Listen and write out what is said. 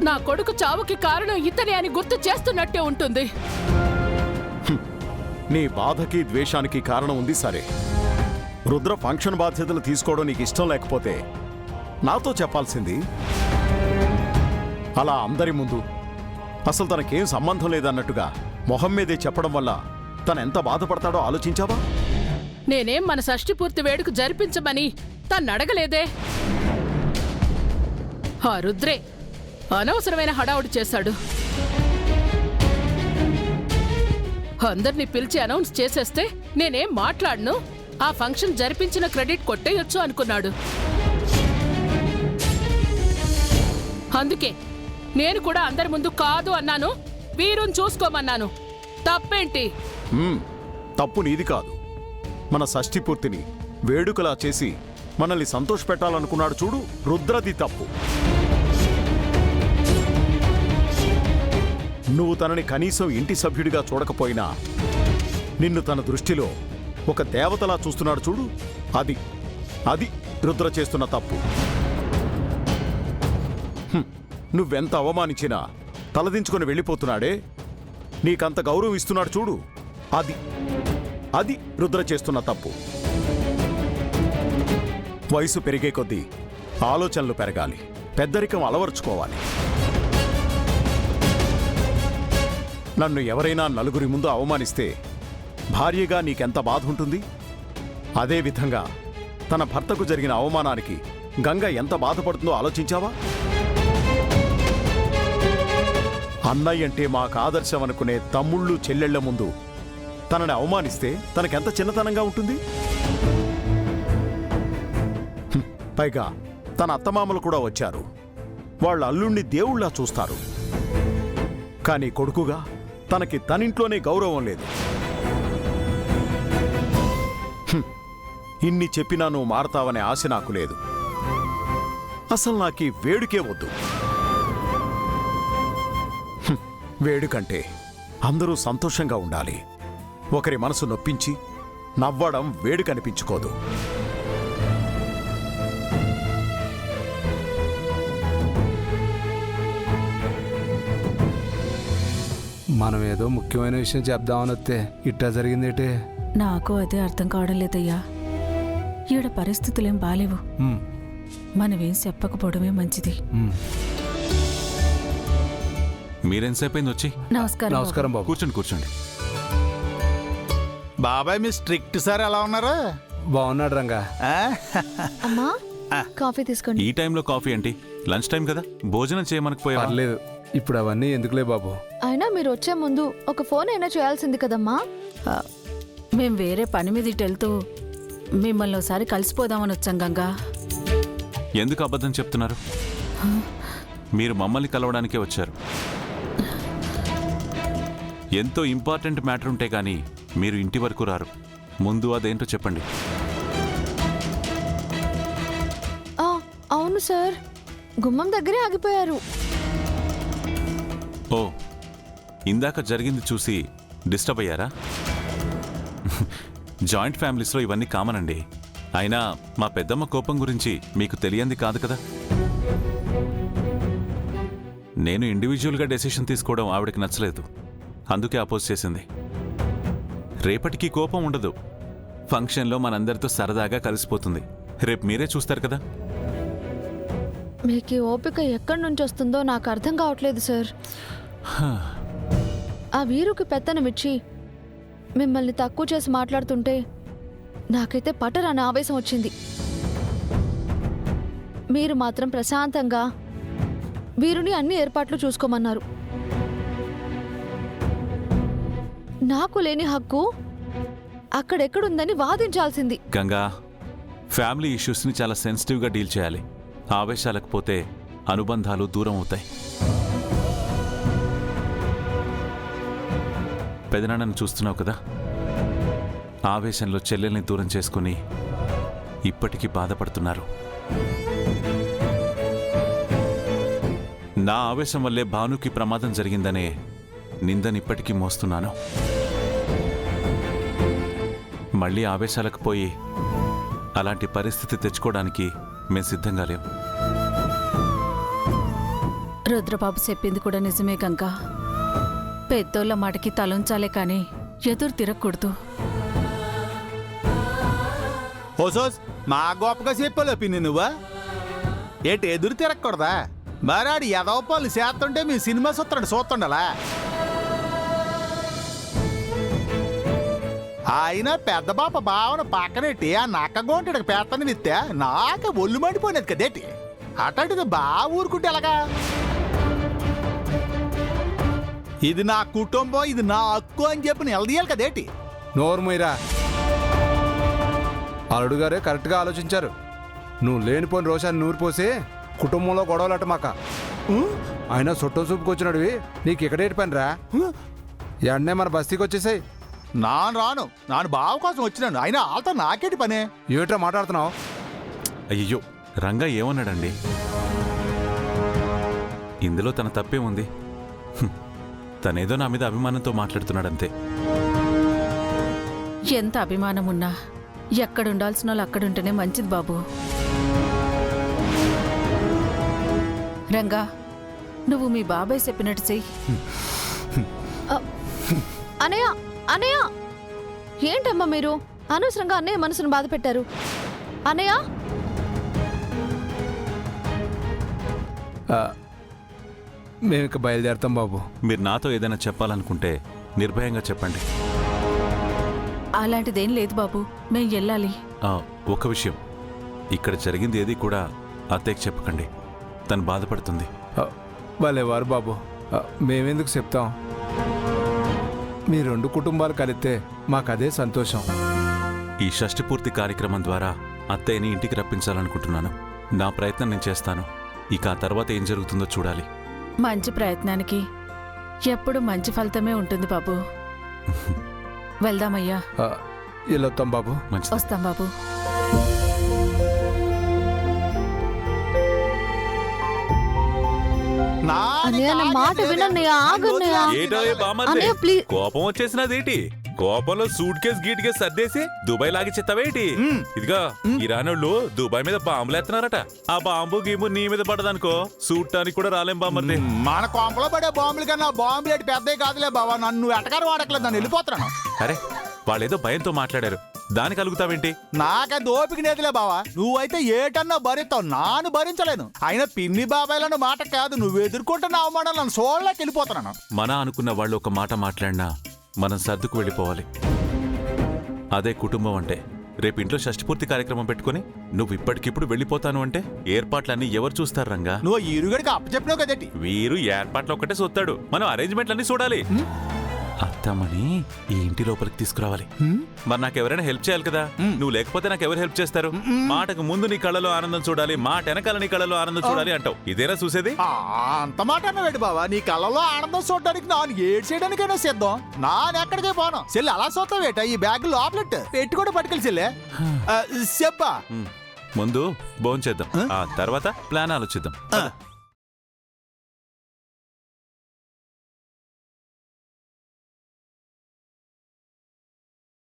నా కొడుకు చావుకి కారణం ఇతనే అని గుర్తు చేస్తున్నట్టే ఉంటుంది. నీ బాధకి ద్వేషానికి కారణం ఉంది సరే. రుద్ర ఫంక్షన్ బాధ్యతలు తీసుకోవడం నీకు ఇష్టం లేకపోతే నాతో చెప్పాల్సింది. అలా అందరి ముందు అసలు తనకేం సంబంధం లేదన్నట్టుగా మొహం మీదే చెప్పడం వల్ల తనెంత బాధపడతాడో ఆలోచించావా? నేనేం మన షష్ఠి పూర్తి వేడుక జరిపించమని తన్నడగలేదే. ఆ రుద్రే అనవసరమైన హడావుడి చేశాడు. అందర్నీ పిలిచి అనౌన్స్ చేసేస్తే నేనేం మాట్లాడను, ఆ ఫంక్షన్ జరిపించిన క్రెడిట్ కొట్టేయొచ్చు అనుకున్నాడు. అందుకే నేను కూడా అందరి ముందు కాదు అన్నాను, వీరుని చూసుకోమన్నాను. తప్పేంటి? తప్పు నీది కాదు. మన షష్ఠి పూర్తిని వేడుకలా చేసి మనల్ని సంతోషపెట్టాలనుకున్నాడు చూడు, రుద్రది తప్పు. నువ్వు తనని కనీసం ఇంటి సభ్యుడిగా చూడకపోయినా నిన్ను తన దృష్టిలో ఒక దేవతలా చూస్తున్నాడు చూడు, అది రుద్ర చేస్తున్న తప్పు. నువ్వెంత అవమానించినా తలదించుకొని వెళ్ళిపోతున్నాడే, నీకంత గౌరవం ఇస్తున్నాడు చూడు, అది రుద్ర చేస్తున్న తప్పు. వయసు పెరిగే కొద్దీ ఆలోచనలు పెరగాలి, పెద్దరికం అలవర్చుకోవాలి. నన్ను ఎవరైనా నలుగురి ముందు అవమానిస్తే భార్యగా నీకెంత బాధ ఉంటుంది? అదేవిధంగా తన భర్తకు జరిగిన అవమానానికి గంగ ఎంత బాధపడుతుందో ఆలోచించావా? అన్నయ్య అంటే మాకు ఆదర్శం అనుకునే తమ్ముళ్ళు చెల్లెళ్ల ముందు తనని అవమానిస్తే తనకెంత చిన్నతనంగా ఉంటుంది? పైగా తన అత్తమామలు కూడా వచ్చారు, వాళ్ళ అల్లుణ్ణి దేవుళ్లా చూస్తారు. కానీ కొడుకుగా తనకి తనింట్లోనే గౌరవం లేదు. ఇన్ని చెప్పినా నువ్వు మారతావనే ఆశ నాకు లేదు. అసలు నాకీ వేడుకే వద్దు. వేడుకంటే అందరూ సంతోషంగా ఉండాలి. ఒకరి మనసు నొప్పించి నవ్వడం వేడుకనిపించుకోదు. మనం ఏదో ముఖ్యమైన విషయం చెప్దామని వస్తే ఇట్టా జరిగిందేటే? నాకు అదే అర్థం కావడం లేదయ్యా. ఈడ పరిస్థితులేం బాలేవు. మనమేం చెప్పకపోవడమే మంచిది. మీరెంతసేపు వచ్చి? నమస్కారం. నమస్కారం బాబు. కూర్చోండి. బాబాయ్ మీ స్ట్రిక్ట్ సార్ ఎలా ఉన్నారు? బాగున్నాడు రంగా. అమ్మా కాఫీ తీసుకోండి. ఈ టైంలో కాఫీ ఏంటి? లంచ్ టైం కదా, భోజనం చేయమనకపోయా? పర్లేదు, ఇప్పుడు అవన్నీ ఎందుకులే బాబు. అయినా మీరు వచ్చే ముందు ఒక ఫోన్ అయినా చేయాల్సింది కదమ్మా. మేం వేరే పని మీద ఇటు వెళ్తూ మిమ్మల్ని ఒకసారి కలిసిపోదామని వచ్చాం గంగా. ఎందుకు అబద్ధం చెప్తున్నారు? మీరు మమ్మల్ని కలవడానికే వచ్చారు. ఎంతో ఇంపార్టెంట్ మ్యాటర్ ఉంటే గానీ మీరు ఇంటి వరకు రారు. ముందు అదేంటో చెప్పండి. అవును సార్, గుమ్మం దగ్గరే ఆగిపోయారు. ఓ, ఇందాక జరిగింది చూసి డిస్టర్బ్ అయ్యారా? జాయింట్ ఫ్యామిలీస్లో ఇవన్నీ కామన్ అండి. అయినా మా పెద్దమ్మ కోపం గురించి మీకు తెలియంది కాదు కదా. నేను ఇండివిజువల్గా డెసిషన్ తీసుకోవడం ఆవిడకి నచ్చలేదు, అందుకే అపోజ్ చేసింది. రేపటికి కోపం ఉండదు, ఫంక్షన్లో మనందరితో సరదాగా కలిసిపోతుంది. రేపు మీరే చూస్తారు కదా. మీకు ఓపిక ఎక్కడి నుంచి వస్తుందో నాకు అర్థం కావట్లేదు సార్. ఆ వీరుకి పెత్తనమిచ్చి మిమ్మల్ని తక్కువ చేసి మాట్లాడుతుంటే నాకైతే పట్టరాని ఆవేశం వచ్చింది. మీరు మాత్రం ప్రశాంతంగా వీరుని అన్ని ఏర్పాట్లు చూసుకోమన్నారు. నాకు లేని హక్కు అక్కడెక్కడుందని వాదించాల్సింది. గంగా, ఫ్యామిలీ ఇష్యూస్ని చాలా సెన్సిటివ్గా డీల్ చేయాలి. ఆవేశాలకు పోతే అనుబంధాలు దూరం అవుతాయి. పెదనాన్నను చూస్తున్నావు కదా, ఆవేశంలో చెల్లెల్ని దూరం చేసుకుని ఇప్పటికీ బాధపడుతున్నారు. నా ఆవేశం వల్లే భానుకి ప్రమాదం జరిగిందనే నిందనిప్పటికీ మోస్తున్నాను. మళ్ళీ ఆవేశాలకు పోయి అలాంటి పరిస్థితి తెచ్చుకోవడానికి మేం సిద్ధంగా లేం. రుద్రబాబు చెప్పింది కూడా నిజమే గంగా. పెద్దోళ్ళ మాటకి తలొంచాలే కానీ ఎదురు తిరగకూడదు. ఓసోస్ మా గొప్పగా చెప్పాలి పిన్ని నువ్వా ఏటి ఎదురు తిరగకూడదా? మరాడు ఎదవపాలు చేస్తుంటే మీ సినిమా చూస్తుండాలా? ఆయన పెద్ద బాప భావన పక్కనెట్టి ఆ నక్కగోంటాడు పేతని విత్తే నాకే ఒళ్ళు మండిపోయినది కదేటి. అట్లాంటిది బాగా ఊరుకుంటే ఎలాగా? ఇది నా కుటుంబం, ఇది నా హక్కు అని చెప్పి నిలదీయాలి కదేటి. నోరు మీరా అల్లుడు గారే కరెక్ట్గా ఆలోచించారు. నువ్వు లేనిపోని రోషాన్ని నూరిపోసి కుటుంబంలో గొడవలట మాక. ఆయన చుట్టం చూపుకి వచ్చినడివి నీకు ఇక్కడేటి పని రా? ఎన్నే మన బస్తీకి వచ్చేసాయి. రాను నాను బావ కోసం వచ్చినాను. అయినా వాళ్ళతో నాకేటి పనే? ఏమిట్రా మాట్లాడుతున్నావు? అయ్యో రంగా ఏమన్నాడండి? ఇందులో తన తప్పేముంది? తనేదో నా మీద అభిమానంతో మాట్లాడుతున్నాడంతే. ఎంత అభిమానం ఉన్నా ఎక్కడుండాల్సిన వాళ్ళు అక్కడుంటేనే మంచిది బాబు. రంగా, నువ్వు మీ బాబాయ్ చెప్పినట్టు చెయ్యి. అనయ్య అనయ్య ఏంటమ్మా మీరు అనవసరంగా అన్నయ్య మనసును బాధ పెట్టారు. అనయ్య మేము ఇక బయలుదేరుతాం బాబు. మీరు నాతో ఏదైనా చెప్పాలనుకుంటే నిర్భయంగా చెప్పండి. అలాంటిదేం లేదు బాబు, మేం వెళ్ళాలి. ఒక విషయం, ఇక్కడ జరిగింది ఏది కూడా అత్తయ్యకి చెప్పకండి, తను బాధపడుతుంది. వాళ్ళెవారు బాబు, మేమెందుకు చెప్తాం? మీ రెండు కుటుంబాలు కలిస్తే మాకదే సంతోషం. ఈ షష్ఠి కార్యక్రమం ద్వారా అత్తయ్యని ఇంటికి రప్పించాలనుకుంటున్నాను. నా ప్రయత్నం నేను చేస్తాను. ఇక ఆ తర్వాత ఏం జరుగుతుందో చూడాలి. మంచి ప్రయత్నానికి ఎప్పుడు మంచి ఫలితమే ఉంటుంది బాబు. వెళ్దామయ్యా. వెళ్ళొస్తాం బాబు. మంచిది. వస్తాం బాబు. అన్నయ్య నా మాట వినన్నయ్య, ఆగన్నయ్య. అన్నయ్య ప్లీజ్. కోపం వచ్చేసినదేటి? కోపంలో సూట్ కేసు గీట్ కేసు సర్దేసి దుబాయ్ లాగి చెత్తవేటి? ఇదిగా ఇరానోళ్ళు దుబాయ్ మీద బాంబులు ఎత్తున్నారట. ఆ బాంబు గీంబు నీ మీద పడదనుకో చూడటానికి కూడా రాలేం బామ్మర్ది. మన కొంపలో పడే బాంబులు కన్నా బాంబులు ఎటు పెద్దవి కాదులే బావా. నన్ను ఎటకారు వాడట్లేదు, నన్ను వెళ్ళిపోతున్నాను. అరే వాళ్ళేదో భయంతో మాట్లాడారు, దానికి కలుగుతావేంటి? నాకంత ఓపిక నేతిలే బావా. నువ్వైతే ఏటన్నా భరిస్తావు, నాను భరించలేను. అయినా పిన్ని బాబాయ్లను మాట కాదు, నువ్వు ఎదుర్కొంటున్న అవమానాలు నన్ను సోళ్ళకి వెళ్ళిపోతున్నాను. మన అనుకున్న వాళ్ళు ఒక మాట మాట్లాడినా మనం సర్దుకు వెళ్ళిపోవాలి. అదే కుటుంబం అంటే. రేపు ఇంట్లో షష్ఠి కార్యక్రమం పెట్టుకుని నువ్వు ఇప్పటికిప్పుడు వెళ్ళిపోతాను అంటే ఏర్పాట్లన్నీ ఎవరు చూస్తారు రంగా? నువ్వు ఈరుగడికి అప్పచెప్పినావు కదేటి. వీరు ఏర్పాట్లు ఒక్కటే చూస్తాడు, మనం అరేంజ్మెంట్లన్నీ చూడాలి. అత్తమ్మని ఈ ఇంటి లోపలికి తీసుకురావాలి. మరి నాకు ఎవరైనా హెల్ప్ చేయాలి కదా. నువ్వు లేకపోతే నాకు ఎవరు హెల్ప్ చేస్తారు? మాటకు ముందు నీ కళ్ళలో ఆనందం చూడాలి, మాట వెనకాల నీ కళ్ళలో ఆనందం చూడాలి అంటావు. ఇదేనా చూసేది? అంత మాట అన్నవేడు బావా. నీ కళ్ళలో ఆనందం చూడడానికి నాను ఏడ్ చేయడానికైనా సిద్ధం. నానెక్కడికే పోను. చెల్లి అలా చూస్తావేట? ఈ బ్యాగ్ లోపలెట్టు పెట్టి కూడా పట్టుకెళ్ళి చెల్లె చెప్పా. ముందు భోంచేద్దాం, ఆ తర్వాత ప్లాన్ ఆలోచిద్దాం.